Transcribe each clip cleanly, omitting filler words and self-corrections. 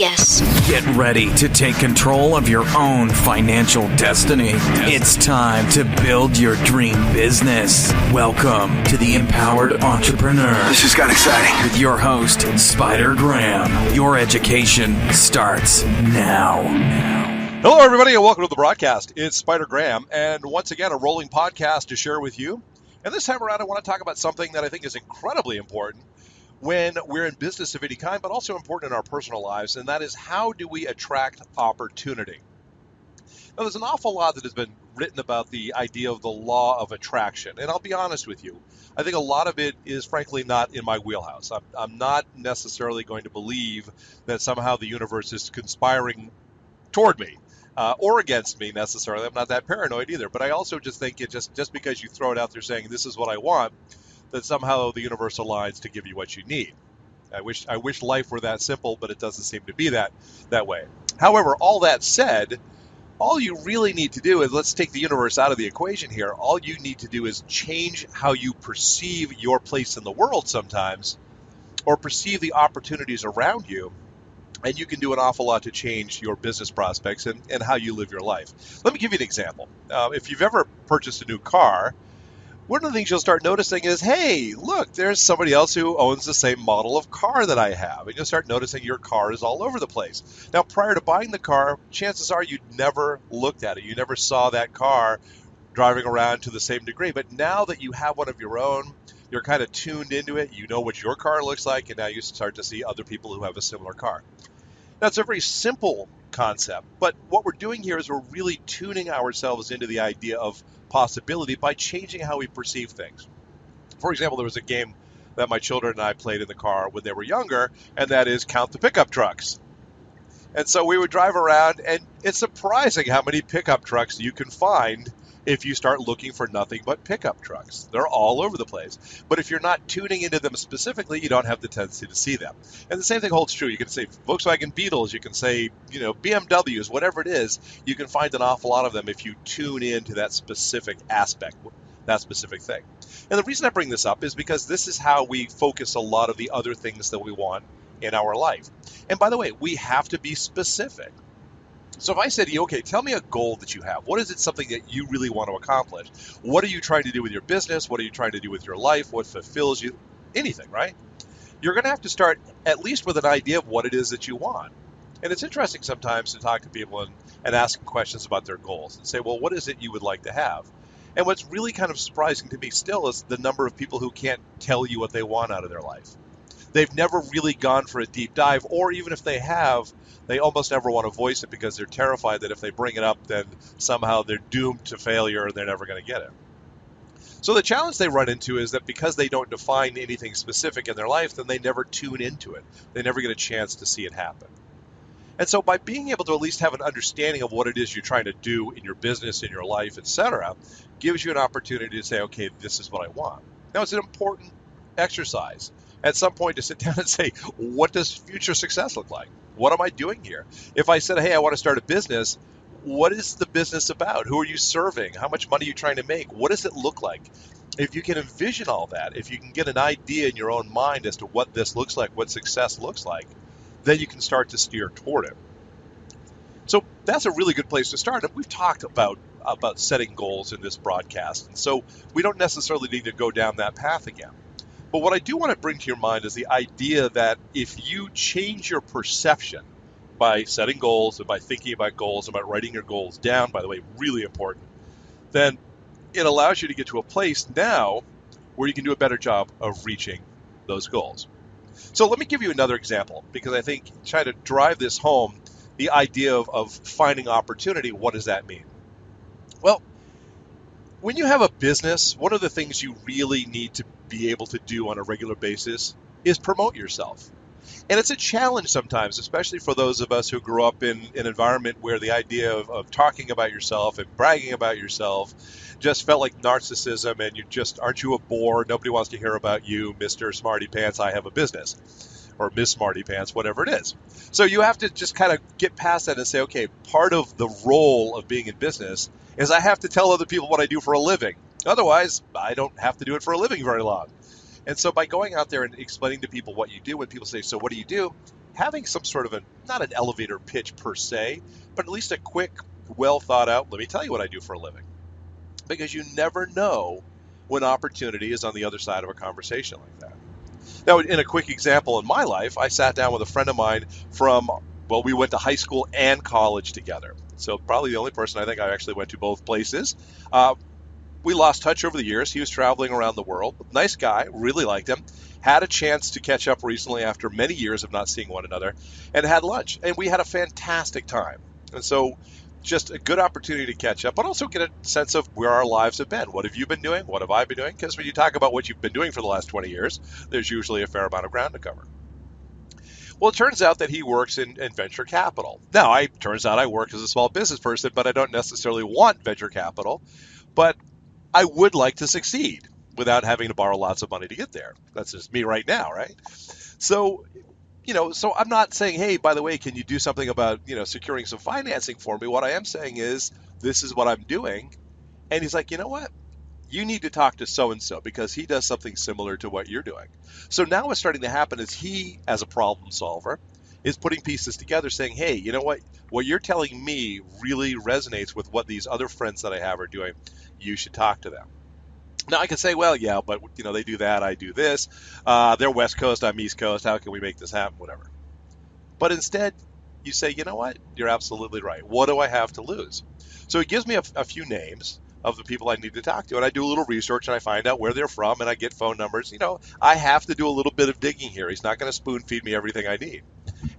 Yes. Get ready to take control of your own financial destiny. It's time to build your dream business. Welcome to the Empowered Entrepreneur. This just got exciting. With your host, Spider Graham. Your education starts now. Hello, everybody, and welcome to the broadcast. It's Spider Graham, and once again, a rolling podcast to share with you. And this time around, I want to talk about something that I think is incredibly important when we're in business of any kind, but also important in our personal lives, and that is how do we attract opportunity? Now, there's an awful lot that has been written about the idea of the law of attraction, and I'll be honest with you, I think a lot of it is frankly not in my wheelhouse. I'm not necessarily going to believe that somehow the universe is conspiring toward me. Or against me necessarily. I'm not that paranoid either, but I also just think it just because you throw it out there saying this is what I want, that somehow the universe aligns to give you what you need. I wish life were that simple, but it doesn't seem to be that way. However, all that said, all you really need to do is, let's take the universe out of the equation here, all you need to do is change how you perceive your place in the world sometimes, or perceive the opportunities around you. And you can do an awful lot to change your business prospects and how you live your life. Let me give you an example. If you've ever purchased a new car, one of the things you'll start noticing is, hey, look, there's somebody else who owns the same model of car that I have. And you'll start noticing your car is all over the place. Now, prior to buying the car, chances are you'd never looked at it. You never saw that car driving around to the same degree. But now that you have one of your own, you're kind of tuned into it. You know what your car looks like, and now you start to see other people who have a similar car. Now, it's a very simple concept, but what we're doing here is we're really tuning ourselves into the idea of possibility by changing how we perceive things. For example, there was a game that my children and I played in the car when they were younger, and that is count the pickup trucks. And so we would drive around, and it's surprising how many pickup trucks you can find if you start looking for nothing but pickup trucks. They're all over the place. But if you're not tuning into them specifically, you don't have the tendency to see them. And the same thing holds true. You can say Volkswagen Beetles, you can say, BMWs, whatever it is, you can find an awful lot of them if you tune into that specific aspect, that specific thing. And the reason I bring this up is because this is how we focus a lot of the other things that we want in our life. And by the way, we have to be specific. So if I said to you, okay, tell me a goal that you have. What is it something that you really want to accomplish? What are you trying to do with your business? What are you trying to do with your life? What fulfills you? Anything, right? You're going to have to start at least with an idea of what it is that you want. And it's interesting sometimes to talk to people and ask them questions about their goals and say, well, what is it you would like to have? And what's really kind of surprising to me still is the number of people who can't tell you what they want out of their life. They've never really gone for a deep dive, or even if they have, they almost never want to voice it because they're terrified that if they bring it up, then somehow they're doomed to failure and they're never going to get it. So the challenge they run into is that because they don't define anything specific in their life, then they never tune into it. They never get a chance to see it happen. And so by being able to at least have an understanding of what it is you're trying to do in your business, in your life, etc., gives you an opportunity to say, okay, this is what I want. Now, it's an important exercise at some point to sit down and say, what does future success look like? What am I doing here? If I said, hey, I want to start a business, what is the business about? Who are you serving? How much money are you trying to make? What does it look like? If you can envision all that, if you can get an idea in your own mind as to what this looks like, what success looks like, then you can start to steer toward it. So that's a really good place to start. And we've talked about setting goals in this broadcast. And so we don't necessarily need to go down that path again. But what I do want to bring to your mind is the idea that if you change your perception by setting goals and by thinking about goals and by writing your goals down, by the way, really important, then it allows you to get to a place now where you can do a better job of reaching those goals. So let me give you another example, because I think try to drive this home, the idea of finding opportunity. What does that mean? Well, when you have a business, one of the things you really need to be able to do on a regular basis is promote yourself. And it's a challenge sometimes, especially for those of us who grew up in an environment where the idea of talking about yourself and bragging about yourself just felt like narcissism, and aren't you a bore? Nobody wants to hear about you, Mr. Smarty Pants, I have a business. Or Miss Smarty Pants, whatever it is. So you have to just kind of get past that and say, okay, part of the role of being in business is I have to tell other people what I do for a living. Otherwise, I don't have to do it for a living very long. And so by going out there and explaining to people what you do, when people say, so what do you do? having some sort of not an elevator pitch per se, but at least a quick, well thought out, let me tell you what I do for a living. Because you never know when opportunity is on the other side of a conversation like that. Now, in a quick example in my life, I sat down with a friend of mine we went to high school and college together. So probably the only person I think I actually went to both places. We lost touch over the years. He was traveling around the world. Nice guy, really liked him. Had a chance to catch up recently after many years of not seeing one another, and had lunch. And we had a fantastic time. And so just a good opportunity to catch up, but also get a sense of where our lives have been. What have you been doing? What have I been doing? Because when you talk about what you've been doing for the last 20 years, there's usually a fair amount of ground to cover. Well, it turns out that he works in venture capital. Now, turns out I work as a small business person, but I don't necessarily want venture capital. But I would like to succeed without having to borrow lots of money to get there. That's just me right now, right? So I'm not saying, hey, by the way, can you do something about, securing some financing for me? What I am saying is, this is what I'm doing. And he's like, you know what? You need to talk to so-and-so because he does something similar to what you're doing. So now what's starting to happen is he, as a problem solver, is putting pieces together saying, hey, you know what? What you're telling me really resonates with what these other friends that I have are doing. You should talk to them. Now I can say, well, yeah, but they do that, I do this. They're West Coast, I'm East Coast. How can we make this happen? Whatever. But instead, you say, you know what? You're absolutely right. What do I have to lose? So it gives me a few names of the people I need to talk to, and I do a little research and I find out where they're from and I get phone numbers. I have to do a little bit of digging here. He's not going to spoon feed me everything I need.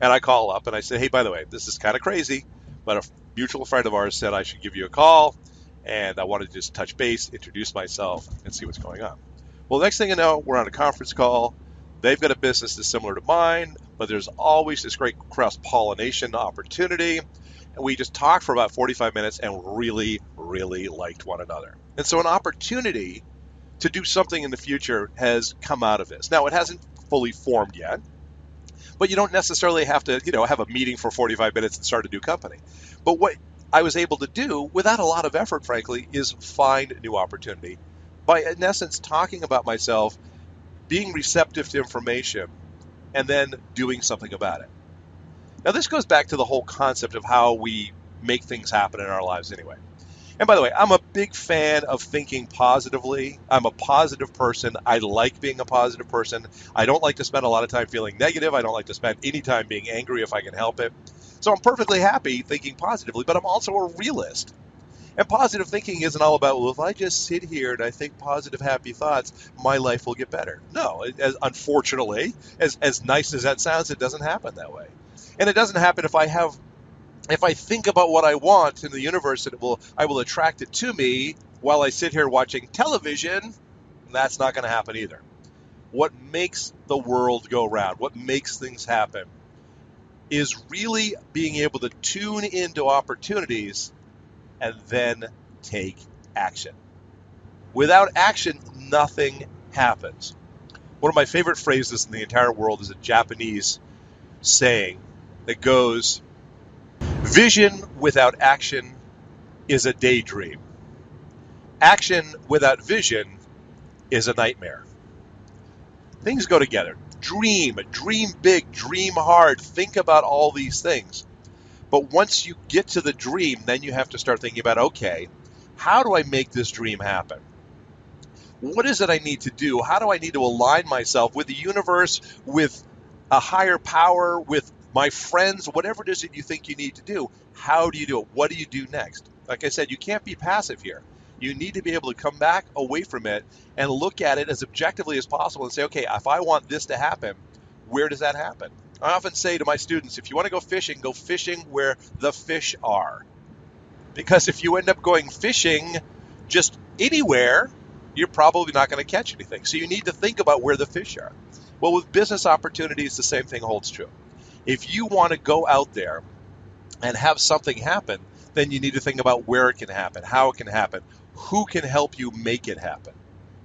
And I call up and I say, hey, by the way, this is kind of crazy, but a mutual friend of ours said I should give you a call. And I wanted to just touch base, introduce myself, and see what's going on. Well, next thing you know, we're on a conference call. They've got a business that's similar to mine, but there's always this great cross-pollination opportunity. And we just talked for about 45 minutes and really, really liked one another. And so an opportunity to do something in the future has come out of this. Now, it hasn't fully formed yet, but you don't necessarily have to, have a meeting for 45 minutes and start a new company. But what I was able to do, without a lot of effort, frankly, is find new opportunity by, in essence, talking about myself, being receptive to information, and then doing something about it. Now, this goes back to the whole concept of how we make things happen in our lives anyway. And by the way, I'm a big fan of thinking positively. I'm a positive person. I like being a positive person. I don't like to spend a lot of time feeling negative. I don't like to spend any time being angry if I can help it. So I'm perfectly happy thinking positively, but I'm also a realist. And positive thinking isn't all about, well, if I just sit here and I think positive, happy thoughts, my life will get better. No, unfortunately, as nice as that sounds, it doesn't happen that way. And it doesn't happen if I think about what I want in the universe, and I will attract it to me while I sit here watching television. That's not going to happen either. What makes the world go round, what makes things happen, is really being able to tune into opportunities and then take action. Without action, nothing happens. One of my favorite phrases in the entire world is a Japanese saying that goes, vision without action is a daydream. Action without vision is a nightmare. Things go together. Dream big, dream hard, think about all these things. But once you get to the dream, then you have to start thinking about, okay, how do I make this dream happen? What is it I need to do? How do I need to align myself with the universe, with a higher power, with my friends, whatever it is that you think you need to do? How do you do it? What do you do next? Like I said, you can't be passive here. You need to be able to come back away from it and look at it as objectively as possible and say, okay, if I want this to happen, where does that happen? I often say to my students, if you want to go fishing where the fish are. Because if you end up going fishing just anywhere, you're probably not going to catch anything. So you need to think about where the fish are. Well, with business opportunities, the same thing holds true. If you want to go out there and have something happen, then you need to think about where it can happen, how it can happen, who can help you make it happen.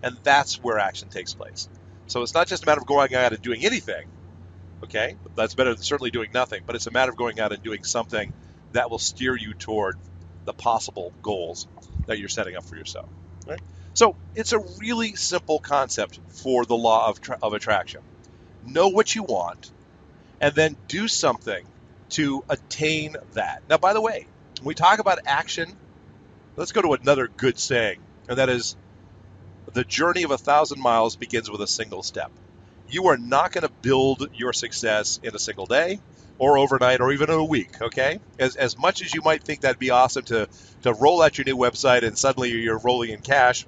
And that's where action takes place. So it's not just a matter of going out and doing anything, okay? That's better than certainly doing nothing, but it's a matter of going out and doing something that will steer you toward the possible goals that you're setting up for yourself, right? So it's a really simple concept for the law of attraction. Know what you want, and then do something to attain that. Now, by the way, when we talk about action, let's go to another good saying, and that is, the journey of 1,000 miles begins with a single step. You are not going to build your success in a single day or overnight or even in a week, okay? As much as you might think that'd be awesome to roll out your new website and suddenly you're rolling in cash,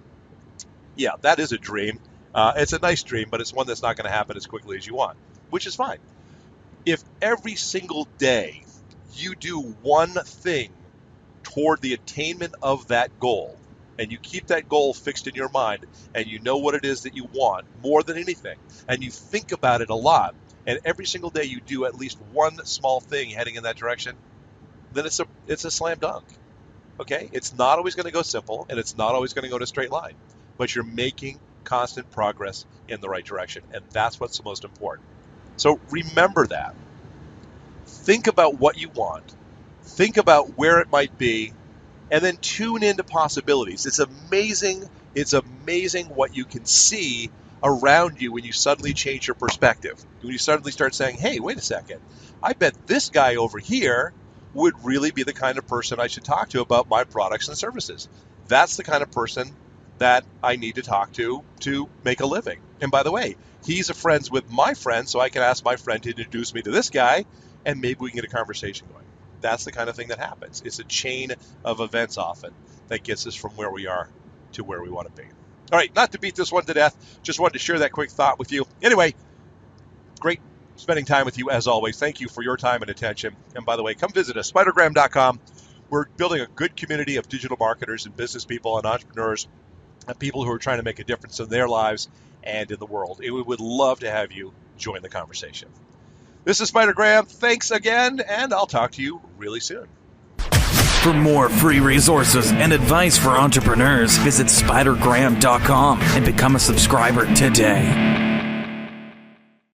yeah, that is a dream. It's a nice dream, but it's one that's not going to happen as quickly as you want, which is fine. If every single day you do one thing toward the attainment of that goal, and you keep that goal fixed in your mind, and you know what it is that you want more than anything, and you think about it a lot, and every single day you do at least one small thing heading in that direction, then it's a slam dunk. Okay? It's not always going to go simple, and it's not always going to go in a straight line, but you're making constant progress in the right direction, and that's what's the most important. So remember that. Think about what you want. Think about where it might be, and then tune into possibilities. It's amazing what you can see around you when you suddenly change your perspective. When you suddenly start saying, hey, wait a second, I bet this guy over here would really be the kind of person I should talk to about my products and services. That's the kind of person that I need to talk to make a living. And by the way, he's a friends with my friend, so I can ask my friend to introduce me to this guy, and maybe we can get a conversation going. That's the kind of thing that happens. It's a chain of events often that gets us from where we are to where we want to be. All right, not to beat this one to death, just wanted to share that quick thought with you. Anyway, great spending time with you as always. Thank you for your time and attention. And by the way, come visit us, spidergram.com. We're building a good community of digital marketers and business people and entrepreneurs and people who are trying to make a difference in their lives and in the world. We would love to have you join the conversation. This is Spider Graham. Thanks again, and I'll talk to you really soon. For more free resources and advice for entrepreneurs, visit spidergram.com and become a subscriber today.